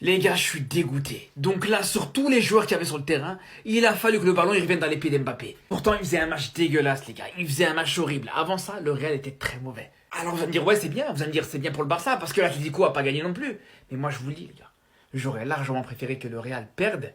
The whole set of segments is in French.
Les gars, je suis dégoûté. Donc là, sur tous les joueurs qu'il y avait sur le terrain, il a fallu que le ballon il revienne dans les pieds d'Mbappé. Pourtant, il faisait un match dégueulasse, les gars. Il faisait un match horrible. Avant ça, le Real était très mauvais. Alors vous allez me dire, ouais, c'est bien. Vous allez me dire, c'est bien pour le Barça, parce que l'Atlético a pas gagné non plus. Mais moi, je vous le dis, les gars, j'aurais largement préféré que le Real perde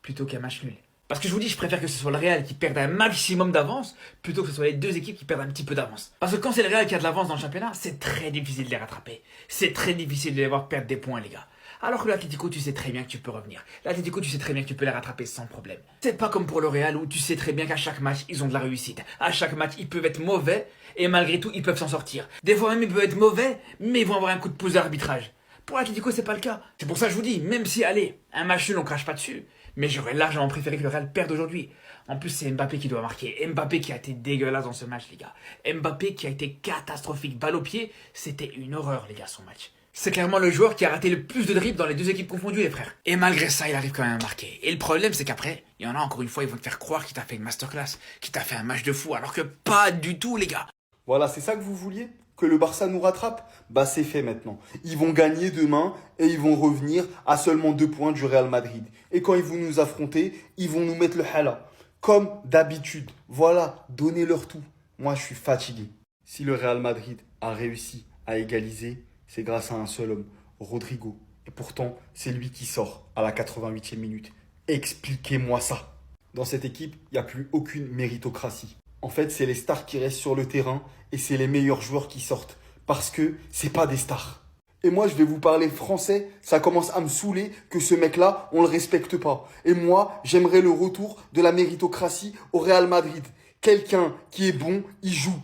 plutôt qu'un match nul. Parce que je vous dis, je préfère que ce soit le Real qui perde un maximum d'avance plutôt que ce soit les deux équipes qui perdent un petit peu d'avance. Parce que quand c'est le Real qui a de l'avance dans le championnat, c'est très difficile de les rattraper. C'est très difficile de les voir perdre des points, les gars. Alors que l'Atlético, tu sais très bien que tu peux revenir. L'Atlético, tu sais très bien que tu peux les rattraper sans problème. C'est pas comme pour le Real où tu sais très bien qu'à chaque match, ils ont de la réussite. À chaque match, ils peuvent être mauvais et malgré tout, ils peuvent s'en sortir. Des fois même, ils peuvent être mauvais, mais ils vont avoir un coup de pouce d'arbitrage. Pour l'Atlético, c'est pas le cas. C'est pour ça que je vous dis, même si, allez, un match nul, on crache pas dessus. Mais j'aurais largement préféré que le Real perde aujourd'hui. En plus, c'est Mbappé qui doit marquer. Mbappé qui a été dégueulasse dans ce match, les gars. Mbappé qui a été catastrophique. Balle au pied, c'était une horreur, les gars, son match. C'est clairement le joueur qui a raté le plus de dribbles dans les deux équipes confondues, les frères. Et malgré ça, il arrive quand même à marquer. Et le problème, c'est qu'après, il y en a encore une fois, ils vont te faire croire qu'il t'a fait une masterclass, qu'il t'a fait un match de fou, alors que pas du tout, les gars. Voilà, c'est ça que vous vouliez? Que le Barça nous rattrape? Bah c'est fait maintenant. Ils vont gagner demain et ils vont revenir à seulement 2 points du Real Madrid. Et quand ils vont nous affronter, ils vont nous mettre le hala. Comme d'habitude. Voilà, donnez-leur tout. Moi, je suis fatigué. Si le Real Madrid a réussi à égaliser, c'est grâce à un seul homme, Rodrigo. Et pourtant, c'est lui qui sort à la 88e minute. Expliquez-moi ça. Dans cette équipe, il n'y a plus aucune méritocratie. En fait, c'est les stars qui restent sur le terrain et c'est les meilleurs joueurs qui sortent. Parce que c'est pas des stars. Et moi, je vais vous parler français. Ça commence à me saouler que ce mec-là, on le respecte pas. Et moi, j'aimerais le retour de la méritocratie au Real Madrid. Quelqu'un qui est bon, il joue.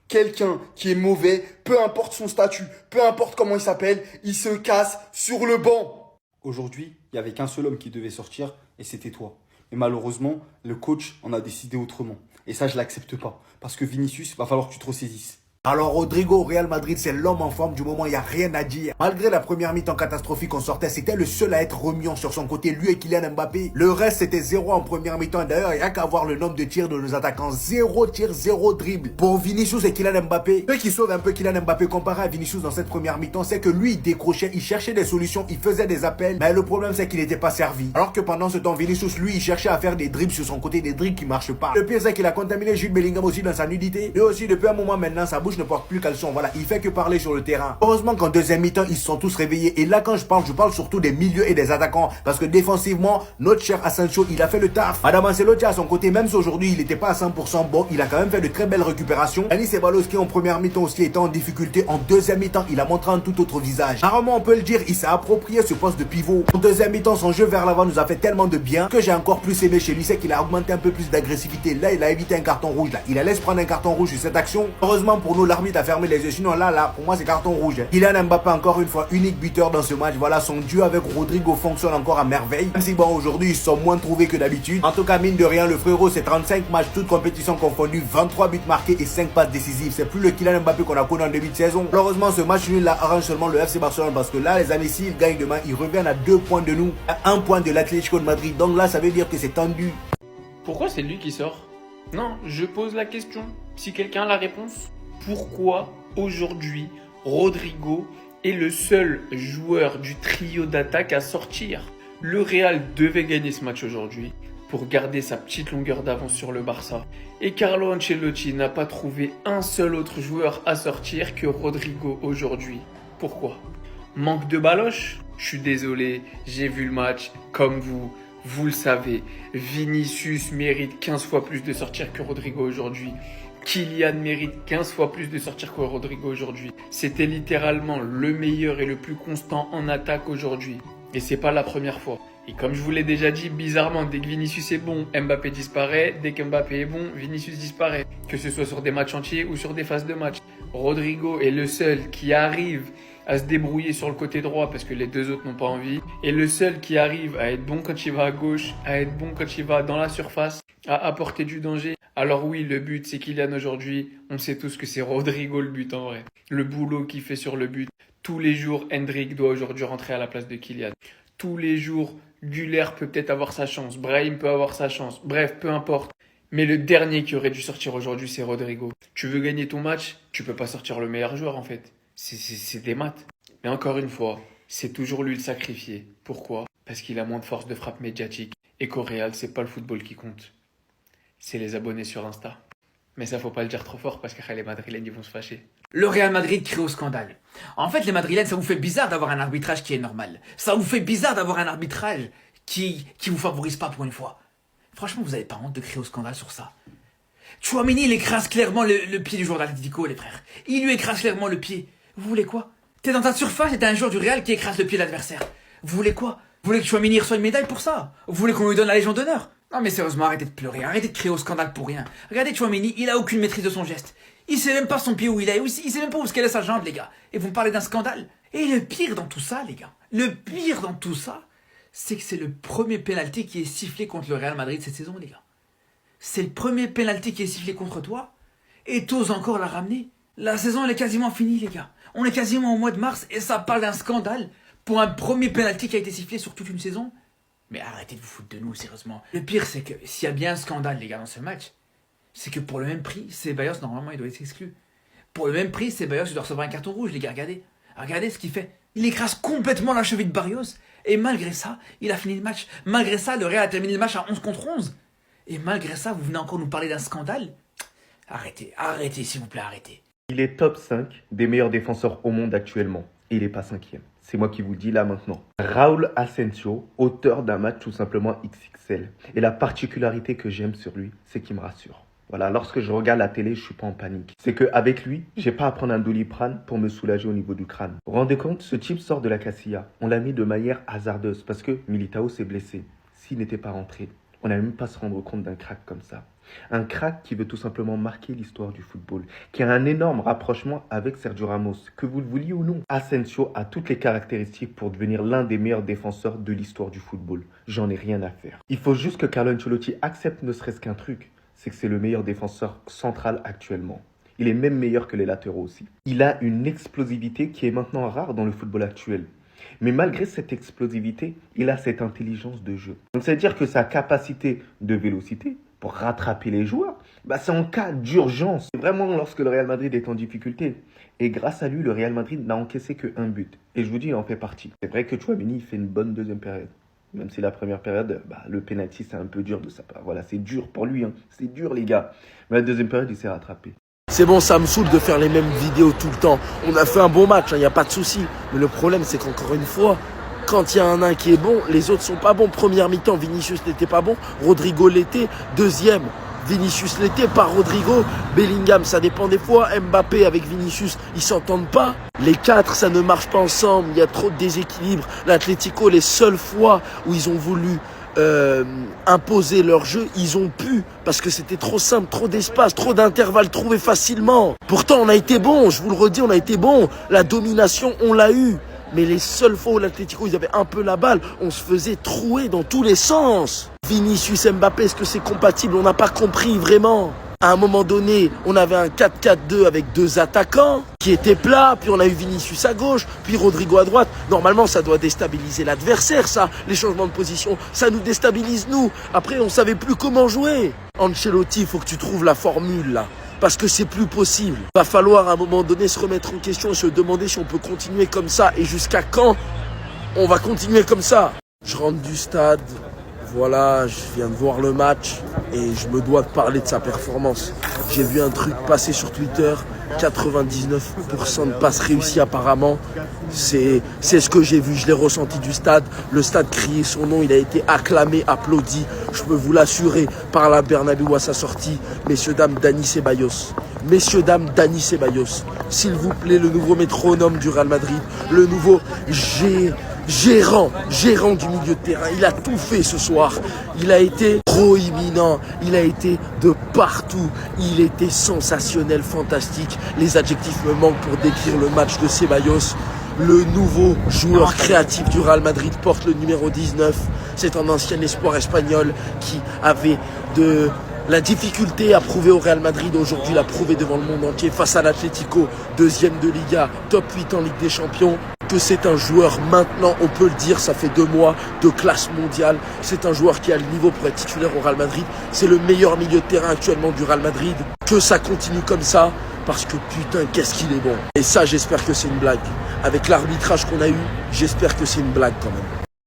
Quelqu'un qui est mauvais, peu importe son statut, peu importe comment il s'appelle, il se casse sur le banc. Aujourd'hui, il n'y avait qu'un seul homme qui devait sortir et c'était toi. Mais malheureusement, le coach en a décidé autrement. Et ça, je l'accepte pas. Parce que Vinicius, va falloir que tu te ressaisisses. Alors Rodrigo au Real Madrid, c'est l'homme en forme du moment, il n'y a rien à dire. Malgré la première mi-temps catastrophique qu'on sortait, c'était le seul à être remuant sur son côté, lui et Kylian Mbappé. Le reste, c'était 0 en première mi-temps. D'ailleurs, il n'y a qu'à voir le nombre de tirs de nos attaquants. 0 tir, 0 dribble. Pour Vinicius et Kylian Mbappé, ce qui sauve un peu Kylian Mbappé comparé à Vinicius dans cette première mi-temps, c'est que lui, il décrochait, il cherchait des solutions, il faisait des appels. Mais le problème, c'est qu'il n'était pas servi. Alors que pendant ce temps, Vinicius, lui, il cherchait à faire des dribbles sur son côté, des dribbles qui marchent pas. Le pire, c'est qu'il a contaminé Jude Bellingham aussi dans sa nudité. Et aussi, depuis un moment maintenant, sa bouche ne porte plus caleçon. Voilà, il fait que parler sur le terrain. Heureusement qu'en deuxième mi-temps, ils se sont tous réveillés. Et là, quand je parle surtout des milieux et des attaquants. Parce que défensivement, notre cher Asensio, il a fait le taf. Madame Ancelotti à son côté, même si aujourd'hui, il n'était pas à 100% bon, il a quand même fait de très belles récupérations. Yanis Ceballos en première mi-temps aussi était en difficulté. En deuxième mi-temps, il a montré un tout autre visage. Rarement, on peut le dire, il s'est approprié ce poste de pivot. En deuxième mi-temps, son jeu vers l'avant nous a fait tellement de bien que j'ai encore plus aimé chez lui, c'est qu'il a augmenté un peu plus d'agressivité. Là, il a évité un carton rouge. Là, il allait se prendre un carton rouge sur cette action. Heureusement pour nous, l'arbitre a fermé les yeux. Sinon, là, pour moi, c'est carton rouge. Kylian Mbappé, encore une fois, unique buteur dans ce match. Voilà, son duo avec Rodrigo fonctionne encore à merveille. Même si bon, aujourd'hui, ils sont moins trouvés que d'habitude. En tout cas, mine de rien, le frérot, c'est 35 matchs, toutes compétitions confondues, 23 buts marqués et 5 passes décisives. C'est plus le Kylian Mbappé qu'on a connu en début de saison. Malheureusement, ce match nul là arrange seulement le FC Barcelone parce que là, les amis, s'ils gagnent demain, ils reviennent à 2 points de nous, à 1 point de l'Atlético de Madrid. Donc là, ça veut dire que c'est tendu. Pourquoi c'est lui qui sort? Non, je pose la question. Si quelqu'un a la réponse, pourquoi aujourd'hui Rodrigo est le seul joueur du trio d'attaque à sortir? Le Real devait gagner ce match aujourd'hui pour garder sa petite longueur d'avance sur le Barça. Et Carlo Ancelotti n'a pas trouvé un seul autre joueur à sortir que Rodrigo aujourd'hui. Pourquoi? Manque de baloche? Je suis désolé, j'ai vu le match comme vous. Vous le savez, Vinicius mérite 15 fois plus de sortir que Rodrigo aujourd'hui. Kylian mérite 15 fois plus de sortir que Rodrigo aujourd'hui. C'était littéralement le meilleur et le plus constant en attaque aujourd'hui. Et c'est pas la première fois. Et comme je vous l'ai déjà dit, bizarrement, dès que Vinicius est bon, Mbappé disparaît. Dès qu'Mbappé est bon, Vinicius disparaît. Que ce soit sur des matchs entiers ou sur des phases de match. Rodrigo est le seul qui arrive à se débrouiller sur le côté droit parce que les deux autres n'ont pas envie. Et le seul qui arrive à être bon quand il va à gauche, à être bon quand il va dans la surface, à apporter du danger. Alors oui, le but c'est Kylian aujourd'hui. On sait tous que c'est Rodrigo le but en vrai. Le boulot qu'il fait sur le but. Tous les jours, Hendrik doit aujourd'hui rentrer à la place de Kylian. Tous les jours, Güler peut peut-être avoir sa chance. Brahim peut avoir sa chance. Bref, peu importe. Mais le dernier qui aurait dû sortir aujourd'hui, c'est Rodrigo. Tu veux gagner ton match, tu peux pas sortir le meilleur joueur en fait. C'est des maths. Mais encore une fois, c'est toujours lui le sacrifié. Pourquoi? Parce qu'il a moins de force de frappe médiatique et qu'au Real, c'est pas le football qui compte. C'est les abonnés sur Insta. Mais ça, faut pas le dire trop fort parce que les Madrilènes, ils vont se fâcher. Le Real Madrid crie au scandale. En fait, les Madrilènes, ça vous fait bizarre d'avoir un arbitrage qui est normal. Ça vous fait bizarre d'avoir un arbitrage qui vous favorise pas pour une fois. Franchement, vous avez pas honte de crier au scandale sur ça. Tchouaméni, il écrase clairement le pied du joueur d'Atlético, les frères. Il lui écrase clairement le pied. Vous voulez quoi? T'es dans ta surface et t'as un joueur du Real qui écrase le pied de l'adversaire. Vous voulez quoi? Vous voulez que Tchouaméni reçoive une médaille pour ça? Vous voulez qu'on lui donne la Légion d'honneur? Non mais sérieusement, arrêtez de pleurer, arrêtez de crier au scandale pour rien. Regardez Tchouaméni, il a aucune maîtrise de son geste. Il sait même pas son pied où il est, il sait même pas où est sa jambe, les gars. Et vous me parlez d'un scandale? Et le pire dans tout ça, les gars, le pire dans tout ça, c'est que c'est le premier pénalty qui est sifflé contre le Real Madrid cette saison, les gars. C'est le premier pénalty qui est sifflé contre toi, et t'oses encore la ramener. La saison, elle est quasiment finie, les gars. On est quasiment au mois de mars, et ça parle d'un scandale pour un premier pénalty qui a été sifflé sur toute une saison. Mais arrêtez de vous foutre de nous, sérieusement. Le pire, c'est que s'il y a bien un scandale, les gars, dans ce match, c'est que pour le même prix, Ceballos, normalement, il doit être exclu. Pour le même prix, Ceballos, il doit recevoir un carton rouge, les gars, regardez. Regardez ce qu'il fait. Il écrase complètement la cheville de Barrios, et malgré ça, il a fini le match. Malgré ça, le Real a terminé le match à 11 contre 11. Et malgré ça, vous venez encore nous parler d'un scandale? Arrêtez, arrêtez, s'il vous plaît, arrêtez. Il est top 5 des meilleurs défenseurs au monde actuellement. Et il n'est pas 5e. C'est moi qui vous le dis là maintenant. Raúl Asensio, auteur d'un match tout simplement XXL. Et la particularité que j'aime sur lui, c'est qu'il me rassure. Voilà, lorsque je regarde la télé, je suis pas en panique. C'est qu'avec lui, j'ai pas à prendre un Doliprane pour me soulager au niveau du crâne. Vous vous rendez compte, ce type sort de la Casilla. On l'a mis de manière hasardeuse parce que Militao s'est blessé. S'il n'était pas rentré, on n'allait même pas se rendre compte d'un crack comme ça. Un crack qui veut tout simplement marquer l'histoire du football, qui a un énorme rapprochement avec Sergio Ramos, que vous le vouliez ou non. Asensio a toutes les caractéristiques pour devenir l'un des meilleurs défenseurs de l'histoire du football. J'en ai rien à faire. Il faut juste que Carlo Ancelotti accepte ne serait-ce qu'un truc, c'est que c'est le meilleur défenseur central actuellement. Il est même meilleur que les latéraux aussi. Il a une explosivité qui est maintenant rare dans le football actuel. Mais malgré cette explosivité, il a cette intelligence de jeu. Donc c'est-à-dire que sa capacité de vélocité pour rattraper les joueurs, c'est en cas d'urgence. C'est vraiment lorsque le Real Madrid est en difficulté. Et grâce à lui, le Real Madrid n'a encaissé qu'un but. Et je vous dis, il en fait partie. C'est vrai que Tchouaméni fait une bonne deuxième période. Même si la première période, le penalty, c'est un peu dur de sa part. Voilà, c'est dur pour lui. C'est dur, les gars. Mais la deuxième période, il s'est rattrapé. C'est bon, ça me saoule de faire les mêmes vidéos tout le temps. On a fait un bon match, il n'y a pas de souci. Mais le problème, c'est qu'encore une fois, quand il y a un qui est bon, les autres sont pas bons. Première mi-temps, Vinicius n'était pas bon. Rodrigo l'était. Deuxième, Vinicius l'était, pas Rodrigo. Bellingham, ça dépend des fois. Mbappé avec Vinicius, ils s'entendent pas. Les quatre, ça ne marche pas ensemble. Il y a trop de déséquilibre. L'Atlético, les seules fois où ils ont voulu imposer leur jeu, ils ont pu, parce que c'était trop simple, trop d'espace, trop d'intervalles trouvés facilement. Pourtant, on a été bon, je vous le redis, on a été bon. La domination, on l'a eu. Mais les seules fois où l'Atlético, ils avaient un peu la balle, on se faisait trouer dans tous les sens. Vinicius, Mbappé, est-ce que c'est compatible? On n'a pas compris vraiment. À un moment donné, on avait un 4-4-2 avec deux attaquants qui étaient plats, puis on a eu Vinicius à gauche, puis Rodrigo à droite. Normalement, ça doit déstabiliser l'adversaire, ça. Les changements de position, ça nous déstabilise, nous. Après, on savait plus comment jouer. Ancelotti, il faut que tu trouves la formule, là. Parce que c'est plus possible. Va falloir à un moment donné se remettre en question et se demander si on peut continuer comme ça. Et jusqu'à quand on va continuer comme ça? Je rentre du stade. Voilà, je viens de voir le match et je me dois de parler de sa performance. J'ai vu un truc passer sur Twitter, 99% de passes réussies apparemment. C'est ce que j'ai vu, je l'ai ressenti du stade. Le stade criait son nom, il a été acclamé, applaudi. Je peux vous l'assurer par la Bernabéu à sa sortie. Messieurs, dames, Dani Ceballos. Messieurs, dames, Dani Ceballos. S'il vous plaît, le nouveau métronome du Real Madrid, le nouveau gérant du milieu de terrain. Il a tout fait ce soir. Il a été proéminent. Il a été de partout. Il était sensationnel, fantastique. Les adjectifs me manquent pour décrire le match de Ceballos. Le nouveau joueur créatif du Real Madrid porte le numéro 19. C'est un ancien espoir espagnol qui avait de la difficulté à prouver au Real Madrid. Aujourd'hui, il a prouvé devant le monde entier face à l'Atlético, deuxième de Liga, top 8 en Ligue des Champions. Que c'est un joueur maintenant, on peut le dire, ça fait 2 mois, de classe mondiale. C'est un joueur qui a le niveau pour être titulaire au Real Madrid. C'est le meilleur milieu de terrain actuellement du Real Madrid. Que ça continue comme ça. parce que putain, qu'est-ce qu'il est bon. Et ça, j'espère que c'est une blague. Avec l'arbitrage qu'on a eu, j'espère que c'est une blague quand même.